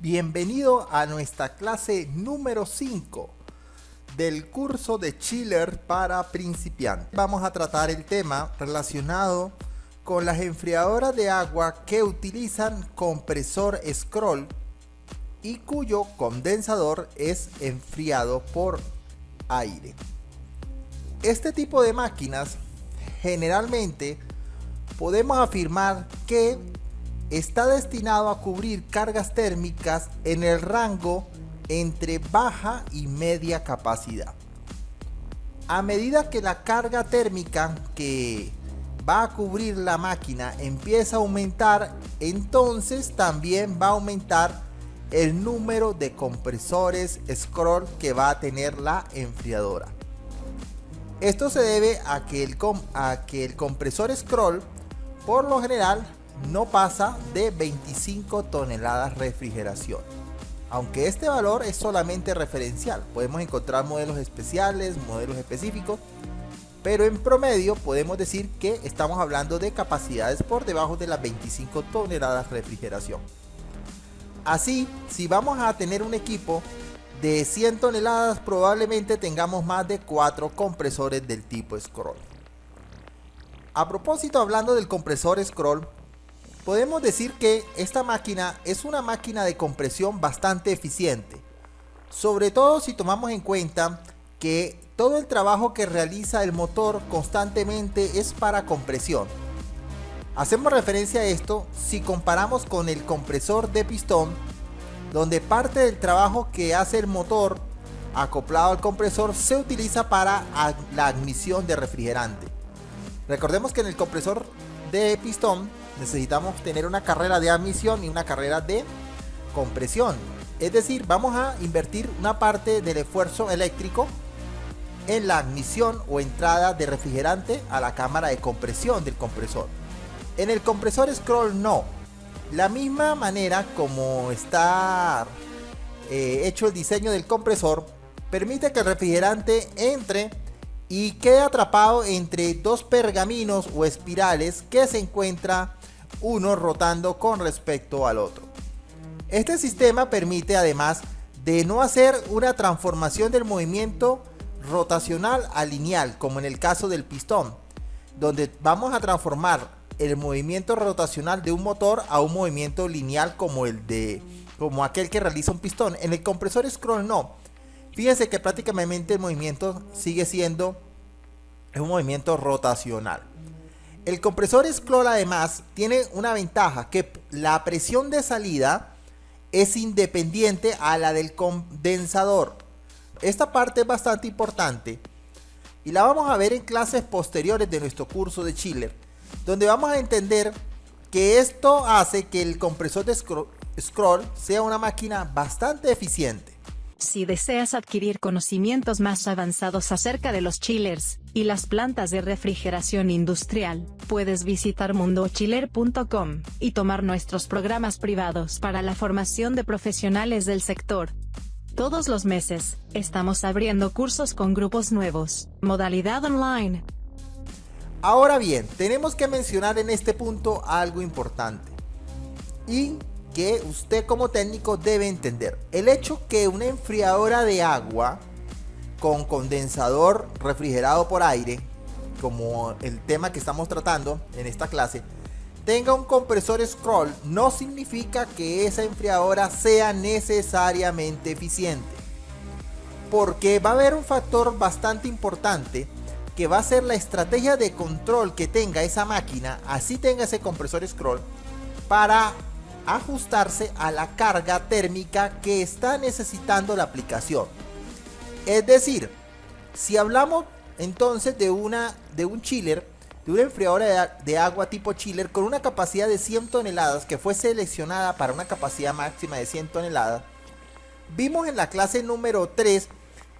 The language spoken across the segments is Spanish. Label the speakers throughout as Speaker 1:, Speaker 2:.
Speaker 1: Bienvenido a nuestra clase número 5 del curso de chiller para principiantes. Vamos a tratar el tema relacionado con las enfriadoras de agua que utilizan compresor scroll y cuyo condensador es enfriado por aire. Este tipo de máquinas generalmente podemos afirmar que está destinado a cubrir cargas térmicas en el rango entre baja y media capacidad. A medida que la carga térmica que va a cubrir la máquina empieza a aumentar, entonces también va a aumentar el número de compresores scroll que va a tener la enfriadora. Esto se debe a que el compresor scroll por lo general no pasa de 25 toneladas refrigeración. Aunque este valor es solamente referencial, podemos encontrar modelos especiales, modelos específicos, pero en promedio podemos decir que estamos hablando de capacidades por debajo de las 25 toneladas refrigeración. Así, si vamos a tener un equipo de 100 toneladas, probablemente tengamos más de 4 compresores del tipo scroll. A propósito, hablando del compresor scroll, podemos decir que esta máquina es una máquina de compresión bastante eficiente, sobre todo si tomamos en cuenta que todo el trabajo que realiza el motor constantemente es para compresión. Hacemos referencia a esto si comparamos con el compresor de pistón, donde parte del trabajo que hace el motor acoplado al compresor se utiliza para la admisión de refrigerante. Recordemos que en el compresor de pistón necesitamos tener una carrera de admisión y una carrera de compresión. Es decir, vamos a invertir una parte del esfuerzo eléctrico en la admisión o entrada de refrigerante a la cámara de compresión del compresor. En el compresor scroll no. La misma manera como está hecho el diseño del compresor, permite que el refrigerante entre y quede atrapado entre dos pergaminos o espirales que se encuentra uno rotando con respecto al otro. Este sistema permite, además de no hacer una transformación del movimiento rotacional a lineal, como en el caso del pistón, donde vamos a transformar el movimiento rotacional de un motor a un movimiento lineal como aquel que realiza un pistón. En el compresor scroll no. Fíjense que prácticamente el movimiento sigue siendo un movimiento rotacional. El compresor scroll además tiene una ventaja, que la presión de salida es independiente a la del condensador. Esta parte es bastante importante y la vamos a ver en clases posteriores de nuestro curso de chiller, donde vamos a entender que esto hace que el compresor de scroll sea una máquina bastante eficiente.
Speaker 2: Si deseas adquirir conocimientos más avanzados acerca de los chillers y las plantas de refrigeración industrial, puedes visitar mundochiller.com y tomar nuestros programas privados para la formación de profesionales del sector. Todos los meses, estamos abriendo cursos con grupos nuevos, modalidad online.
Speaker 1: Ahora bien, tenemos que mencionar en este punto algo importante y que usted como técnico debe entender. El hecho que una enfriadora de agua con condensador refrigerado por aire, como el tema que estamos tratando en esta clase, tenga un compresor scroll, no significa que esa enfriadora sea necesariamente eficiente, porque va a haber un factor bastante importante que va a ser la estrategia de control que tenga esa máquina, así tenga ese compresor scroll, para ajustarse a la carga térmica que está necesitando la aplicación. Es decir, si hablamos entonces de un chiller, de una enfriadora de agua tipo chiller con una capacidad de 100 toneladas que fue seleccionada para una capacidad máxima de 100 toneladas, vimos en la clase número 3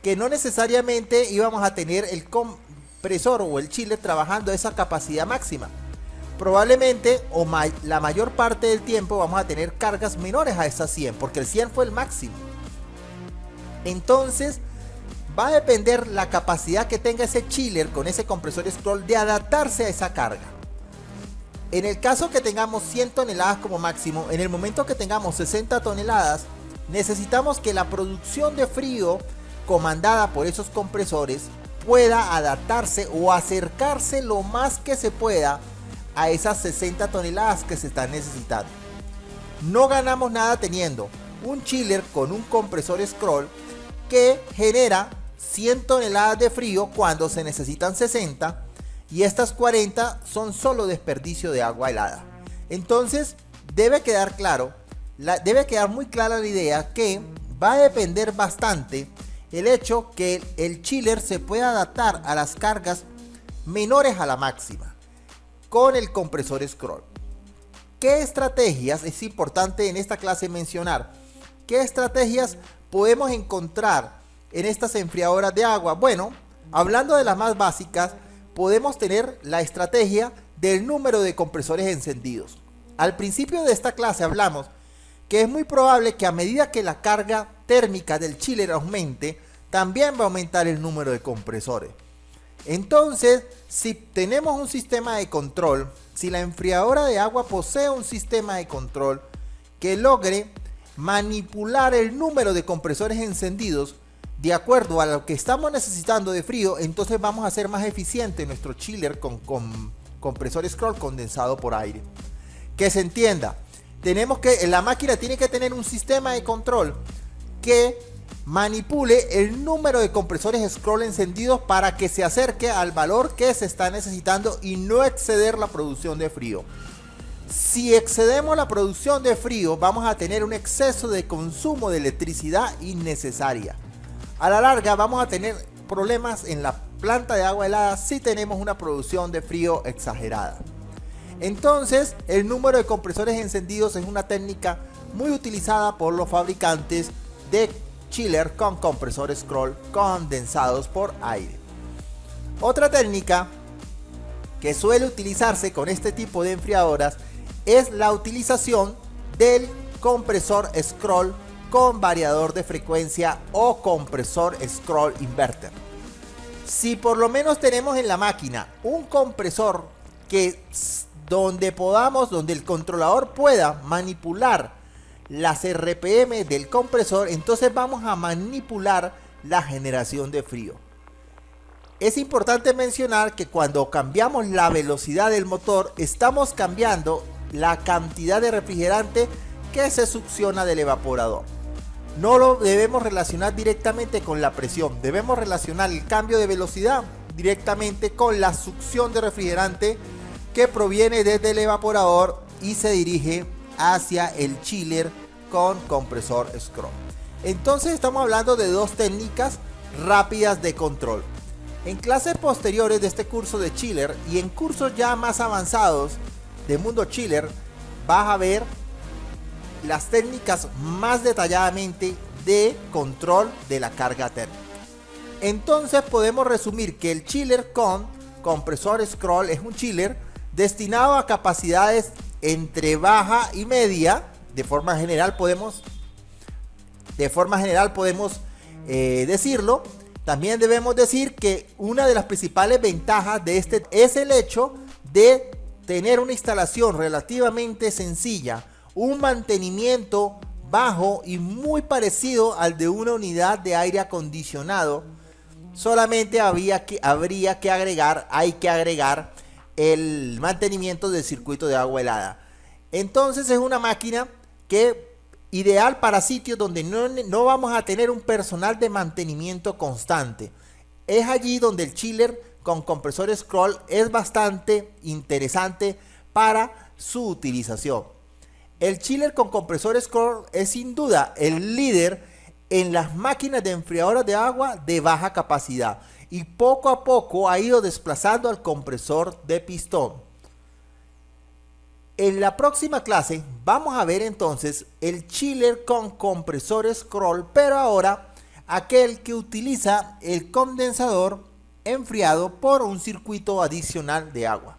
Speaker 1: que no necesariamente íbamos a tener el compresor o el chiller trabajando a esa capacidad máxima. Probablemente la mayor parte del tiempo vamos a tener cargas menores a esas 100, porque el 100 fue el máximo. Entonces va a depender la capacidad que tenga ese chiller con ese compresor scroll de adaptarse a esa carga. En el caso que tengamos 100 toneladas como máximo, en el momento que tengamos 60 toneladas, necesitamos que la producción de frío comandada por esos compresores pueda adaptarse o acercarse lo más que se pueda a esas 60 toneladas que se están necesitando. No ganamos nada teniendo un chiller con un compresor scroll que genera 100 toneladas de frío cuando se necesitan 60 y estas 40 son solo desperdicio de agua helada. Entonces debe quedar claro, debe quedar muy clara la idea que va a depender bastante el hecho que el chiller se pueda adaptar a las cargas menores a la máxima con el compresor scroll. ¿Qué estrategias es importante en esta clase mencionar? ¿Qué estrategias podemos encontrar en estas enfriadoras de agua? Bueno, hablando de las más básicas, podemos tener la estrategia del número de compresores encendidos. Al principio de esta clase hablamos que es muy probable que a medida que la carga térmica del chiller aumente, también va a aumentar el número de compresores. Entonces, si tenemos un sistema de control, si la enfriadora de agua posee un sistema de control que logre manipular el número de compresores encendidos de acuerdo a lo que estamos necesitando de frío, entonces vamos a ser más eficiente nuestro chiller con compresor scroll condensado por aire. Que se entienda, la máquina tiene que tener un sistema de control que manipule el número de compresores scroll encendidos para que se acerque al valor que se está necesitando y no exceder la producción de frío. Si excedemos la producción de frío, vamos a tener un exceso de consumo de electricidad innecesaria. A la larga vamos a tener problemas en la planta de agua helada si tenemos una producción de frío exagerada. Entonces, el número de compresores encendidos es una técnica muy utilizada por los fabricantes de chiller con compresor scroll condensados por aire. Otra técnica que suele utilizarse con este tipo de enfriadoras es la utilización del compresor scroll con variador de frecuencia o compresor scroll inverter. Si por lo menos tenemos en la máquina un compresor donde el controlador pueda manipular las RPM del compresor, entonces vamos a manipular la generación de frío. Es importante mencionar que cuando cambiamos la velocidad del motor, estamos cambiando la cantidad de refrigerante que se succiona del evaporador. No lo debemos relacionar directamente con la presión, debemos relacionar el cambio de velocidad directamente con la succión de refrigerante que proviene desde el evaporador y se dirige hacia el chiller con compresor scroll. Entonces estamos hablando de dos técnicas rápidas de control. En clases posteriores de este curso de chiller y en cursos ya más avanzados de mundo chiller, vas a ver las técnicas más detalladamente de control de la carga térmica. Entonces podemos resumir que el chiller con compresor scroll es un chiller destinado a capacidades entre baja y media. De forma general podemos decirlo. También debemos decir que una de las principales ventajas de este es el hecho de tener una instalación relativamente sencilla, un mantenimiento bajo y muy parecido al de una unidad de aire acondicionado. Solamente hay que agregar el mantenimiento del circuito de agua helada. Entonces es una máquina que ideal para sitios donde no vamos a tener un personal de mantenimiento constante. Es allí donde el chiller con compresor scroll es bastante interesante para su utilización. El chiller con compresor scroll es sin duda el líder en las máquinas de enfriadoras de agua de baja capacidad y poco a poco ha ido desplazando al compresor de pistón. En la próxima clase vamos a ver entonces el chiller con compresor scroll, pero ahora aquel que utiliza el condensador enfriado por un circuito adicional de agua.